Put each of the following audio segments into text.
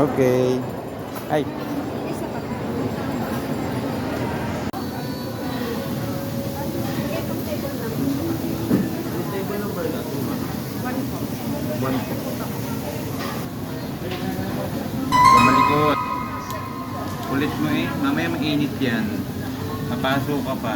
Okay. Ay. Malikot. Kulit mo eh. Mamaya mainit yan. Papasok ka pa.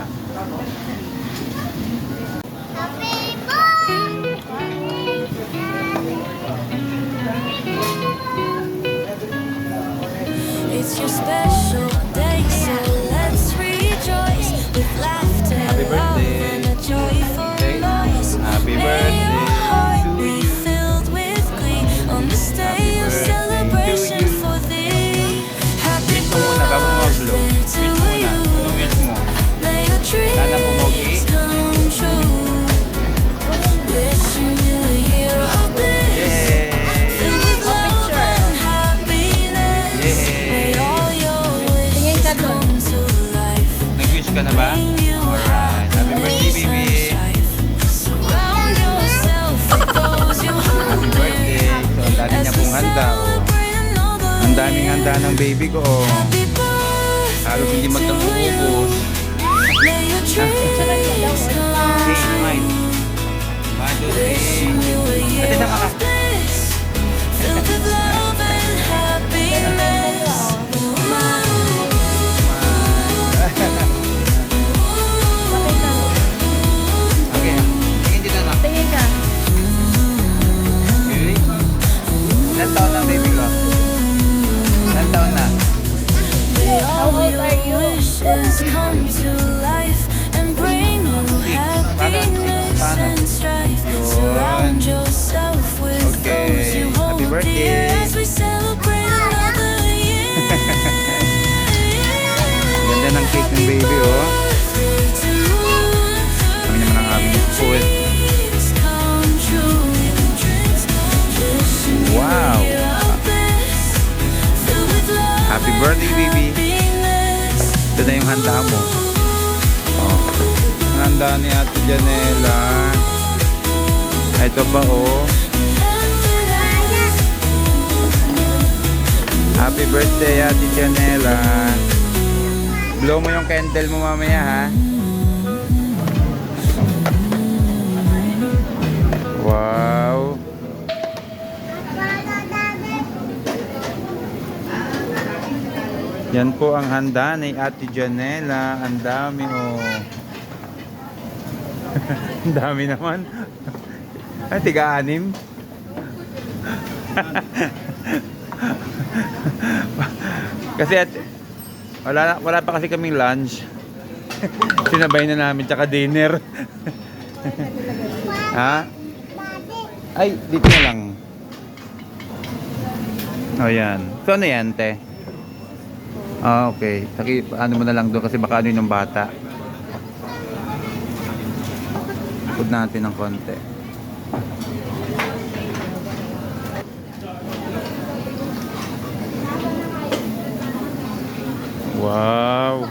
It's your special day, so let's rejoice with laughter, love, and a joyful noise. Happy May birthday your heart to be you. filled with glee on this day of celebration for thee. Happy Wish mo muna bago mo mag-vlog. birthday to Wish muna. you. Anong wish mo? May your Sana pumogi. dreams come true. Wishing you a year of bliss. Yay! Filled with love and happiness. May all your wishes come to life. Nag-wish ka na ba? Alright. Happy birthday, baby. Surround yourself with those you Happy birthday. So, ang dami niya pong handa. Oh. Ang daming handa ng baby ko. Oh. Happy birthday. Halos hindi magkakubos. May your dreams come Okay, true. mine. Mother's Wishing Day. you a year Ate, sama ka. of bliss. Filled with love and happiness. Okay. Tingin dito na. Tingin ka. Really? Ilan taon na baby ko? Ilan taon na? May all your wishes come to life and bring you happiness and strife. Surround yourself with Okay. those you hold Happy birthday. dear as we celebrate another year. Ganda ng cake ng baby, oh. Birthday to you. Kami naman ang aming food. Dreams come true. Wishing you a Wow. year of bliss. Filled with love Happy birthday, baby. happiness. Ito na yung handa mo. Oh. Ang handa ni Ate Janela. Ito pa, oh. Happy birthday, Ate Janela. Blow mo yung candle mo mamaya, ha? Wow. Yan po ang handa ni Ate Janela. Ang dami, oh. Ang dami naman. Ay, tiga-anim. Kasi wala pa kasi kaming lunch. Sinabay na namin tsaka dinner. Ha? Ay, dito na lang. O yan. So ano yan, te? Ah, okay. Saki, ano mo na lang doon kasi baka ano yung bata. Ikod natin ng konti. Wow.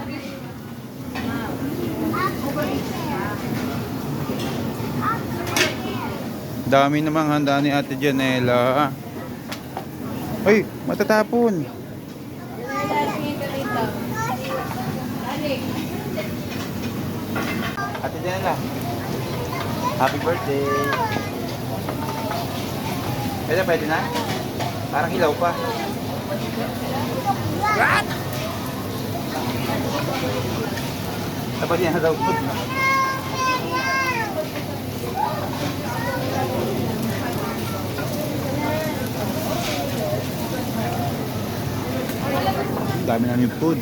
Dami namang handa ni Ate Janela. Ay, matatapon. Ate Janela, happy birthday. Pwede na? Parang hilaw pa. What? Dapat yan daw po. Dami namin food.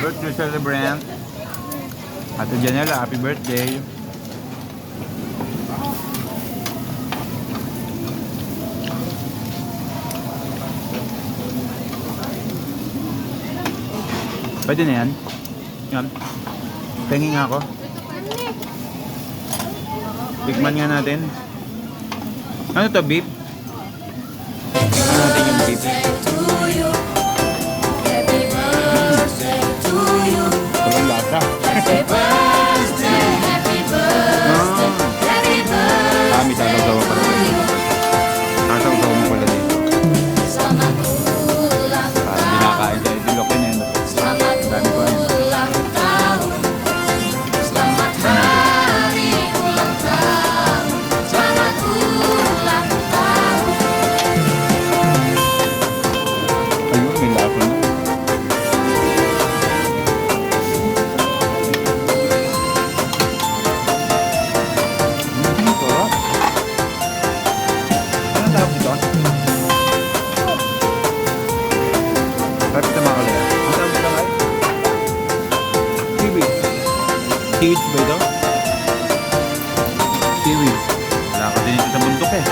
Birthday celebrant. Ate Janela, happy birthday. Pwede na yan. Yan. Tingin nga ako. Tikman nga natin. Ano to, beef? Ano natin yung beef? Walang lasa. Kami talaga. Seaweeds ba ito? Seaweeds. Wala kasi dito sa bundok eh.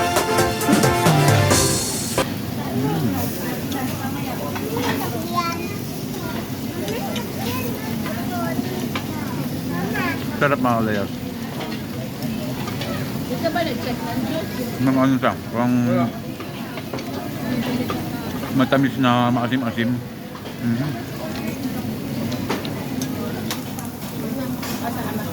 Sarap mga layas. Ito ba nag-check ng juice? Mga ano siya, parang matamis na maasim-asim. Mhm. Masama.